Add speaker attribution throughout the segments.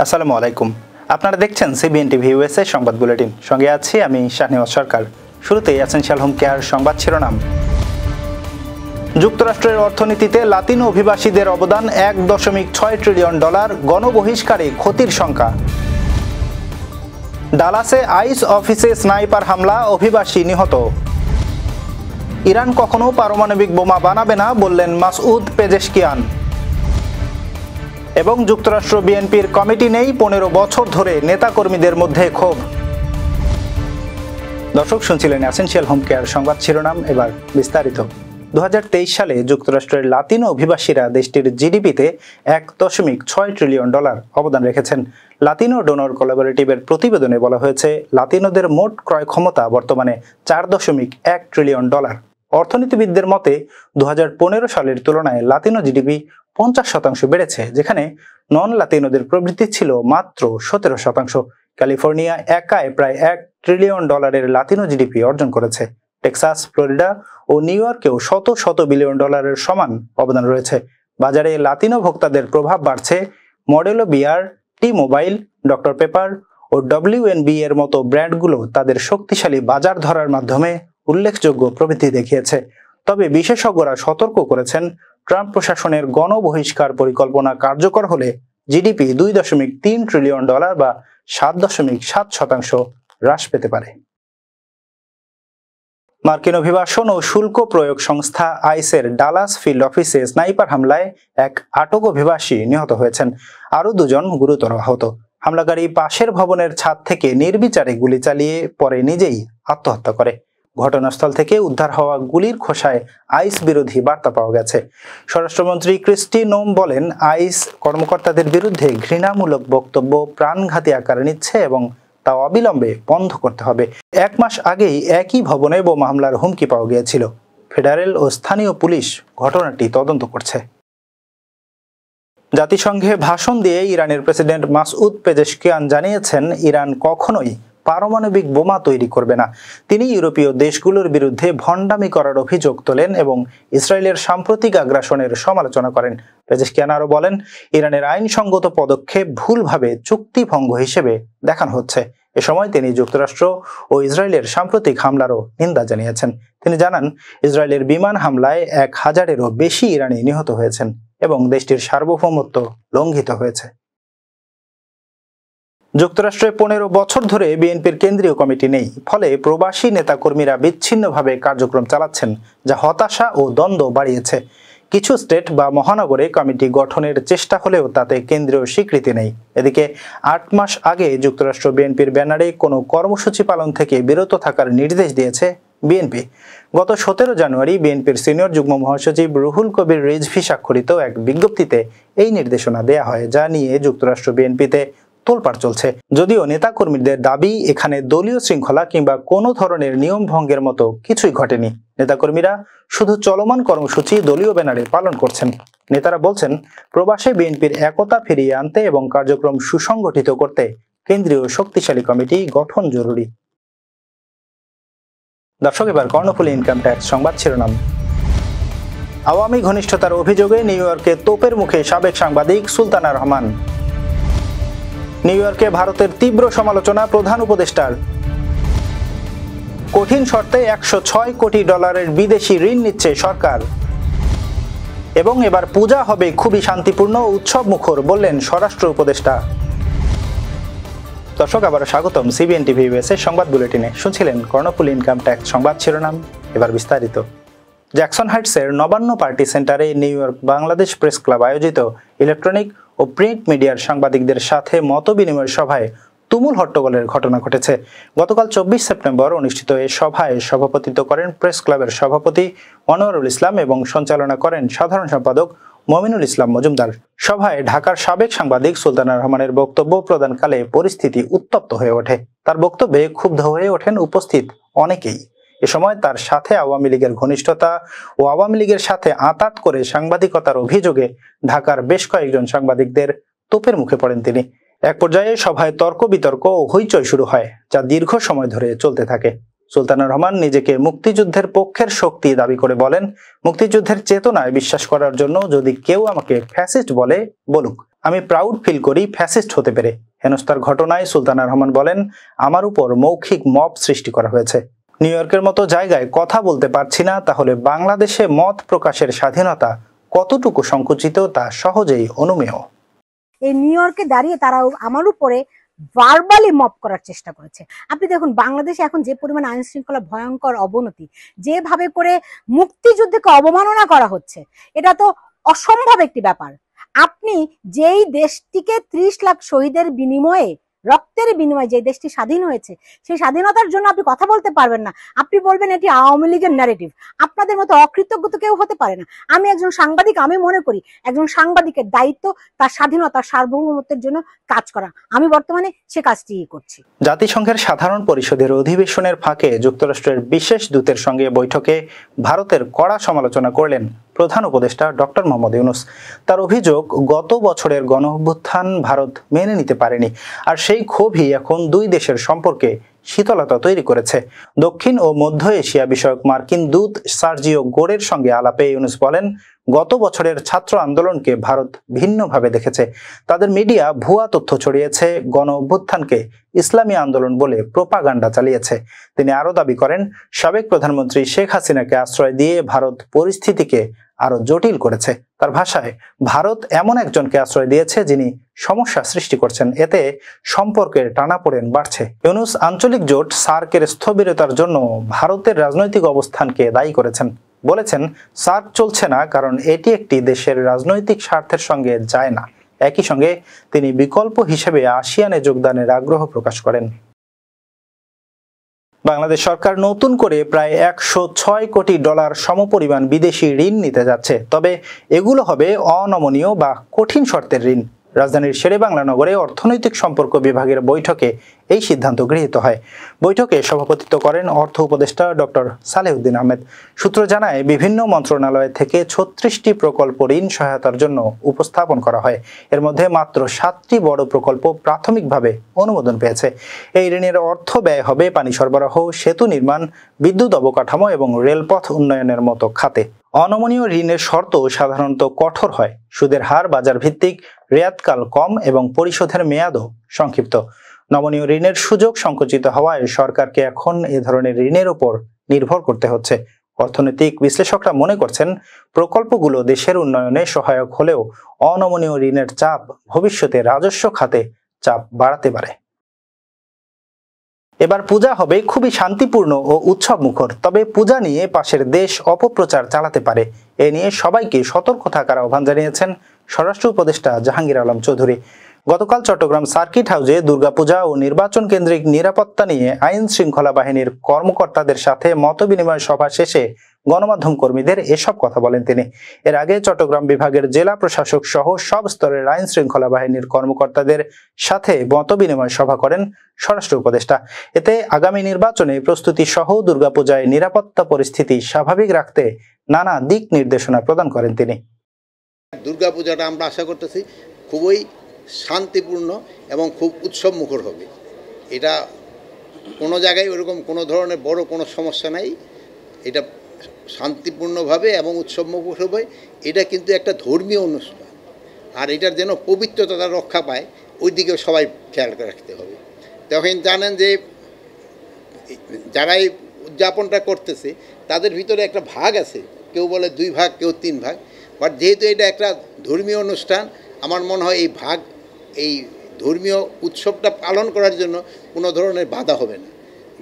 Speaker 1: আসসালামু আলাইকুম। আপনারা দেখছেন সিবিএন টিভি ইউএসএ সংবাদ বুলেটিন। সঙ্গে আছি আমি শাহনেওয়াজ সরকার। শুরুতেই এসেনশিয়াল হোম কেয়ার সংবাদ শিরোনাম। যুক্তরাষ্ট্রের অর্থনীতিতে লাতিনো অভিবাসীদের অবদান $1.6 ট্রিলিয়ন, গণবহিষ্কারে ক্ষতির শঙ্কা। ডালাসে আইস অফিসে স্নাইপার হামলা, অভিবাসী নিহত। ইরান কখনো পারমাণবিক বোমা বানাবে না বললেন মাসউদ পেজেশকিয়ান। এবং যুক্তরাষ্ট্র বিএনপির কমিটি নেই, 15 বছর ধরে নেতাকর্মীদের মধ্যে ক্ষোভ। দর্শক শুনছিলেন এসেনশিয়াল হোম কেয়ার সংবাদ শিরোনাম, এবার বিস্তারিত। 2023 সালে যুক্তরাষ্ট্রের লাতিনো অভিবাসীরা দেশটির জিডিপিতে $1.6 ট্রিলিয়ন অবদান রেখেছেন। লাতিনো ডোনর কোলাবোরেটিভের প্রতিবেদনে বলা হয়েছে, লাতিনোদের মোট ক্রয় ক্ষমতা বর্তমানে $4.1 ট্রিলিয়ন। অর্থনীতিবিদদের মতে 2015 সালের তুলনায় লাতিনো জিডিপি 50% বেড়েছে, যেখানে নন লাতিনোদের প্রবৃদ্ধি ছিল মাত্র 17%। ক্যালিফোর্নিয়া একাই প্রায় $1 ট্রিলিয়ন লাতিনো জিডিপি অর্জন করেছে। টেক্সাস, ফ্লোরিডা ও নিউ ইয়র্কেও শত শত বিলিয়ন ডলারের সমান অবদান রয়েছে। বাজারে লাতিনো ভোক্তাদের প্রভাব বাড়ছে। মডেলো বিয়ার, টি মোবাইল, ডক্টর পেপার ও WNB এর মতো ব্র্যান্ডগুলো তাদের শক্তিশালী বাজার ধরার মাধ্যমে উল্লেখযোগ্য প্রবৃদ্ধি দেখিয়েছে। তবে বিশেষজ্ঞরা সতর্ক করেছেন, ট্রাম্প প্রশাসনের গণবহিষ্কার পরিকল্পনা কার্যকর হলে জিডিপি $2.3 ট্রিলিয়ন বা 7.7% হ্রাস পেতে পারে। মার্কিন অভিবাসন ও শুল্ক প্রয়োগ সংস্থা আইসের ডালাস ফিল্ড অফিসে স্নাইপার হামলায় এক আটক অভিবাসী নিহত হয়েছেন, আরও 2 জন গুরুতর আহত। হামলাকারী পাশের ভবনের ছাদ থেকে নির্বিচারে গুলি চালিয়ে পরে নিজেই আত্মহত্যা করে। ঘটনাস্থল থেকে উদ্ধার হওয়া গুলির খোসায় আইস বিরোধী বার্তা পাওয়া গেছে। স্বরাষ্ট্রমন্ত্রী ক্রিস্টি নোম বলেন, আইস কর্মকর্তাদের বিরুদ্ধে ঘৃণামূলক বক্তব্য প্রাণঘাতী আকার নিচ্ছে এবং তা অবিলম্বে বন্ধ করতে হবে। 1 মাস আগেই একই ভবনে বোমা হামলার হুমকি পাওয়া গিয়েছিল। ফেডারেল ও স্থানীয় পুলিশ ঘটনাটি তদন্ত করছে। জাতিসংঘে ভাষণ দিয়ে ইরানের প্রেসিডেন্ট মাসউদ পেজেশকিয়ান জানিয়েছেন, ইরান কখনোই পারমাণবিক বোমা তৈরি করবে না। তিনি ইউরোপীয় দেশগুলোর বিরুদ্ধে ভণ্ডামি করার অভিযোগ তোলেন এবং ইসরায়েলের সাম্প্রতিক আগ্রাসনের সমালোচনা করেন। পেজেশকিয়ান আরও বলেন, ইরানের আইনসঙ্গত পদক্ষেপ ভুলভাবে চুক্তি ভঙ্গ হিসেবে দেখানো হচ্ছে। এ সময় তিনি যুক্তরাষ্ট্র ও ইসরায়েলের সাম্প্রতিক হামলারও নিন্দা জানিয়েছেন। তিনি জানান, ইসরায়েলের বিমান হামলায় 1000-এরও বেশি ইরানি নিহত হয়েছেন এবং দেশটির সার্বভৌমত্ব লঙ্ঘিত হয়েছে। যুক্তরাষ্ট্রে 15 বছর ধরে বিএনপির কেন্দ্রীয় কমিটি নেই, ফলে প্রবাসী নেতাকর্মীরা বিচ্ছিন্নভাবে কার্যক্রম চালাচ্ছেন, যা হতাশা ও দ্বন্দ্ব বাড়িয়েছে। কিছু স্টেট বা মহানগরে কমিটি গঠনের চেষ্টা হলেও তাতে কেন্দ্রীয় স্বীকৃতি নেই। এদিকে 8 মাস আগে যুক্তরাষ্ট্র বিএনপির ব্যানারে কোনো কর্মসূচি পালন থেকে বিরত থাকার নির্দেশ দিয়েছে বিএনপি। গত 17 জানুয়ারি বিএনপির সিনিয়র যুগ্ম মহাসচিব রুহুল কবির রিজভী স্বাক্ষরিত এক বিজ্ঞপ্তিতে এই নির্দেশনা দেয়া হয়, যা নিয়ে যুক্তরাষ্ট্র বিএনপিতে তোলপাড় চলছে। যদিও নেতাকর্মীদের দাবি, এখানে দলীয় শৃঙ্খলা কিংবা কোনো ধরনের নিয়ম ভঙ্গের মতো কিছুই ঘটেনি। নেতাকর্মীরা শুধু চলমান কর্মসূচি দলীয় ব্যানারে পালন করছেন। নেতারা বলছেন, প্রবাসে বিএনপির একতা ফিরিয়ে আনতে এবং কার্যক্রম সুসংগঠিত করতে কেন্দ্রীয় শক্তিশালী কমিটি গঠন জরুরি। দর্শক, এবার কর্ণফুলী ইনকাম ট্যাক্স সংবাদ শিরোনাম। আওয়ামী ঘনিষ্ঠতার অভিযোগে নিউ ইয়র্কে তোপের মুখে সাবেক সাংবাদিক সুলতানা রহমান। নিউ ইয়র্কে ভারতের তীব্র সমালোচনা প্রধান উপদেষ্টার। কঠিন শর্তে $106 কোটি বিদেশি ঋণ নিচ্ছে সরকার। এবং এবার পূজা হবে খুবই শান্তিপূর্ণ ও উৎসব মুখর বললেন স্বরাষ্ট্র উপদেষ্টা। দর্শক, আবার স্বাগতম সিবিএন টিভি ইউএসএ সংবাদ বুলেটিনে। শুনছিলেন কর্ণফুলী ইনকাম ট্যাক্স সংবাদ শিরোনাম, এবার বিস্তারিত। জ্যাকসন হাইটসের নবান্ন পার্টি সেন্টারে new York Bangladesh press club আয়োজিত ইলেকট্রনিক ও প্রিন্ট মিডিয়ার সাংবাদিকদের সাথে মতবিনিময় সভায় তুমুল হট্টগোলের ঘটনা ঘটেছে। গতকাল 24 সেপ্টেম্বর অনুষ্ঠিত এই সভায় সভাপতিত্ব করেন প্রেস ক্লাবের সভাপতি মনোয়ারুল ইসলাম এবং সঞ্চালনা করেন সাধারণ সম্পাদক মমিনুল ইসলাম মজুমদার। সভায় ঢাকার সাবেক সাংবাদিক সুলতানা রহমানের বক্তব্য প্রদানকালে পরিস্থিতি উত্তপ্ত হয়ে ওঠে। তার বক্তব্যে ক্ষুব্ধ হয়ে ওঠেন উপস্থিত অনেকেই। এ সময় তার সাথে আওয়ামী লীগের ঘনিষ্ঠতা ও আওয়ামী লীগের সাথে আঁতাত করে সাংবাদিকতার অভিযোগে ঢাকার বেশ কয়েকজন সাংবাদিকদের তোপের মুখে পড়েন তিনি। এক পর্যায়ে সভায় তর্ক বিতর্ক ও হইচই শুরু হয়, যা দীর্ঘ সময় ধরে চলতে থাকে। সুলতানা রহমান নিজেকে মুক্তিযুদ্ধের পক্ষের শক্তি দাবি করে বলেন, মুক্তিযুদ্ধের চেতনায় বিশ্বাস করার জন্য যদি কেউ আমাকে ফ্যাসিস্ট বলে বলুক, আমি প্রাউড ফিল করি ফ্যাসিস্ট হতে পেরে। হেনস্থার ঘটনায় সুলতানা রহমান বলেন, আমার উপর মৌখিক মব সৃষ্টি করা হয়েছে। নিউ ইয়র্কের মতো জায়গায় কথা বলতে পারছি না, তাহলে বাংলাদেশে মত প্রকাশের স্বাধীনতা কতটুকু সংকুচিত তা সহজেই অনুমেয়।
Speaker 2: এই নিউ ইয়র্কে দাঁড়িয়ে তারা আমার উপরে ভার্বালি মব করার চেষ্টা করেছে। আপনি দেখুন বাংলাদেশে এখন যে পরিমাণ আইন শৃঙ্খলা ভয়ঙ্কর অবনতি, যেভাবে করে মুক্তিযুদ্ধকে অবমাননা করা হচ্ছে, এটা তো অসম্ভব একটি ব্যাপার। আপনি যেই দেশটিকে 30 লাখ শহীদের বিনিময়ে, রক্তের বিনিময়ে যে দেশটি স্বাধীন হয়েছে, সেই স্বাধীনতার জন্য আপনি কথা বলতে পারবেন না। আপনি বলবেন এটি আওয়ামী লীগের ন্যারেটিভ। আপনাদের মতো অকৃতজ্ঞ তো কেউ হতে পারে না। আমি একজন সাংবাদিক, আমি মনে করি একজন সাংবাদিকের দায়িত্ব তার স্বাধীনতা, সার্বভৌমত্বের জন্য কাজ করা। আমি বর্তমানে সে কাজটিই করছি।
Speaker 1: জাতিসংঘের সাধারণ পরিষদের অধিবেশনের ফাঁকে যুক্তরাষ্ট্রের বিশেষ দূতের সঙ্গে বৈঠকে ভারতের কড়া সমালোচনা করলেন প্রধান উপদেষ্টা ডক্টর মোহাম্মদ ইউনূস। তার অভিযোগ, গত বছরের গণঅভ্যুত্থান ভারত মেনে নিতে পারেনি, আর সেই ক্ষোভই এখন দুই দেশের সম্পর্কে শীতলতা তৈরি করেছে। দক্ষিণ ও মধ্য এশিয়া বিষয়ক মার্কিন দূত সার্জিও গোরের সঙ্গে আলাপে ইউনূস বলেন, গত বছরের ছাত্র আন্দোলনকে ভারত ভিন্নভাবে দেখেছে। তাদের মিডিয়া ভুয়া তথ্য ছড়িয়েছে, গণ অভ্যুত্থানকে ইসলামী আন্দোলন বলে প্রোপাগান্ডা চালিয়েছে। তিনি আরো দাবি করেন, সাবেক প্রধানমন্ত্রী শেখ হাসিনাকে আশ্রয় দিয়ে ভারত পরিস্থিতিকে আরো জটিল করেছে। তার ভাষায়, ভারত এমন একজনকে আশ্রয় দিয়েছে যিনি সমস্যা সৃষ্টি করছেন, এতে সম্পর্কের টানাপোড়েন বাড়ছে। ইউনূস আঞ্চলিক জোট সার্কের স্থবিরতার জন্য ভারতের রাজনৈতিক অবস্থানকে দায়ী করেছেন। বলেছেন, সার্ক চলছে না কারণ এটি একটি দেশের রাজনৈতিক স্বার্থের সঙ্গে যায় না। একই সঙ্গে তিনি বিকল্প হিসেবে আসিয়ানে যোগদানের আগ্রহ প্রকাশ করেন। বাংলাদেশ সরকার নতুন করে প্রায় $106 কোটি সমপরিমাণ বিদেশি ঋণ নিতে যাচ্ছে, তবে এগুলো হবে অনমনীয় বা কঠিন শর্তের ঋণ। রাজধানীর শেরেবাংলা নগরে অর্থনৈতিক সম্পর্ক বিভাগের বৈঠকে এই সিদ্ধান্ত গৃহীত হয়। বৈঠকে সভাপতিত্ব করেন অর্থ উপদেষ্টা ডক্টর সালেউদ্দিন আহমেদ। সূত্র জানায়, বিভিন্ন মন্ত্রণালয় থেকে 36টি প্রকল্প ঋণ সহায়তার জন্য উপস্থাপন করা হয়। এর মধ্যে মাত্র 7টি বড় প্রকল্প প্রাথমিকভাবে অনুমোদন পেয়েছে। এই ঋণের অর্থ ব্যয় হবে পানি সরবরাহ, সেতু নির্মাণ, বিদ্যুৎ অবকাঠামো এবং রেলপথ উন্নয়নের মতো খাতে। অনমনীয় ঋণের শর্ত সাধারণত কঠোর হয়, সুদের হার বাজার ভিত্তিক, রেয়াতকাল কম এবং পরিশোধের মেয়াদও সংক্ষিপ্ত। নমনীয় ঋণের সুযোগ সংকুচিত হওয়ায় সরকারকে এখন এ ধরনের ঋণের উপর নির্ভর করতে হচ্ছে। অর্থনৈতিক বিশ্লেষকরা মনে করছেন, প্রকল্পগুলো দেশের উন্নয়নে সহায়ক হলেও অনমনীয় ঋণের চাপ ভবিষ্যতে রাজস্ব খাতে চাপ বাড়াতে পারে। এবার পূজা হবে খুবই শান্তিপূর্ণ ও উৎসব মুখর, তবে পূজা নিয়ে পাশের দেশ অপপ্রচার চালাতে পারে। এ নিয়ে সবাইকে সতর্ক থাকার আহ্বান জানিয়েছেন স্বরাষ্ট্র উপদেষ্টা জাহাঙ্গীর আলম চৌধুরী। গতকাল চট্টগ্রাম সার্কিট হাউসে দুর্গাপূজা ও নির্বাচন কেন্দ্রিক নিরাপত্তা নিয়ে আইন শৃঙ্খলা বাহিনীর কর্মকর্তাদের সাথে মতবিনিময় সভা শেষে গণমাধ্যম কর্মীদের এসব কথা বলেন তিনি। এর আগে চট্টগ্রাম বিভাগের জেলা প্রশাসক সহ সব স্তরের আইন শৃঙ্খলা বাহিনীর কর্মকর্তাদের সাথে মতবিনিময় সভা করেন স্বরাষ্ট্র উপদেষ্টা। এতে আগামী নির্বাচনে প্রস্তুতি সহ দুর্গাপূজায় নিরাপত্তা পরিস্থিতি স্বাভাবিক রাখতে নানা দিক নির্দেশনা প্রদান করেন তিনি।
Speaker 3: দুর্গাপূজাটা আমরা আশা করতেছি খুবই শান্তিপূর্ণ এবং খুব উৎসব মুখর হবে। এটা কোনো জায়গায় ওরকম কোনো ধরনের বড় কোনো সমস্যা নাই। এটা শান্তিপূর্ণভাবে এবং উৎসব মুখর হবে। এটা কিন্তু একটা ধর্মীয় অনুষ্ঠান, আর এটার যেন পবিত্রতা রক্ষা পায় ওই দিকেও সবাই খেয়াল রাখতে হবে। তখন জানেন যে যারাই উদযাপনটা করতেছে তাদের ভিতরে একটা ভাগ আছে, কেউ বলে 2 ভাগ, কেউ 3 ভাগ। বাট যেহেতু এটা একটা ধর্মীয় অনুষ্ঠান, আমার মনে হয় এই ধর্মীয় উৎসবটা পালন করার জন্য কোনো ধরনের বাধা হবে না।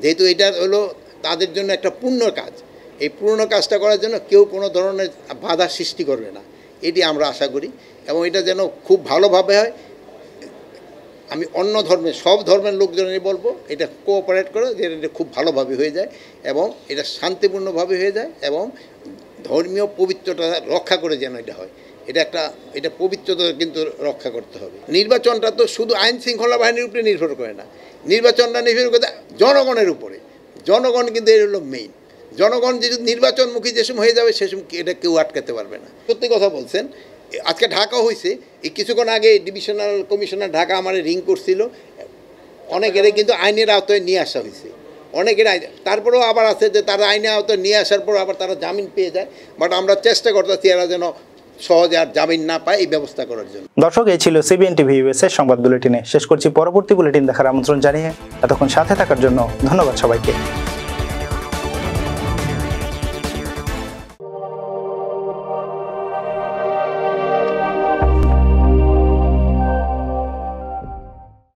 Speaker 3: যেহেতু এটা হলো তাদের জন্য একটা পূর্ণ কাজ, এই পূর্ণ কাজটা করার জন্য কেউ কোনো ধরনের বাধা সৃষ্টি করবে না, এটি আমরা আশা করি। এবং এটা যেন খুব ভালোভাবে হয়। আমি অন্য ধর্মের সব ধর্মের লোকজনই বলবো এটা কোঅপারেট করে, যে এটা খুব ভালোভাবে হয়ে যায় এবং এটা শান্তিপূর্ণভাবে হয়ে যায় এবং ধর্মীয় পবিত্রতা রক্ষা করে যেন এটা হয়। এটা পবিত্রতা কিন্তু রক্ষা করতে হবে। নির্বাচনটা তো শুধু আইন শৃঙ্খলা বাহিনীর উপরে নির্ভর করে না, নির্বাচনটা নির্ভর করে জনগণের উপরে। জনগণ কিন্তু এর হলো মেইন। জনগণ যদি নির্বাচনমুখী যে সময় হয়ে যাবে সে সময় এটা কেউ আটকাতে পারবে না। সত্যি কথা বলছেন, আজকে ঢাকা হয়েছে, এই কিছুক্ষণ আগে ডিভিশনাল কমিশনার ঢাকা আমার রিং করছিল, অনেকেরই কিন্তু আইনের আওতায় নিয়ে আসা হয়েছে। অনেকের তারপরেও আবার আছে যে তারা আইনের আওতায় নিয়ে আসার পর আবার তারা জামিন পেয়ে যায়। বাট আমরা চেষ্টা করতেছি এরা যেন সহজে আর জামিন না পায় এই ব্যবস্থা করার জন্য।
Speaker 1: দর্শক, এই ছিল সিবিএন টিভি ইউএসএ সংবাদ বুলেটিনে। শেষ করছি পরবর্তী বুলেটিন দেখার আমন্ত্রণ জানিয়ে এতক্ষণ সাথে থাকার জন্য ধন্যবাদ সবাইকে।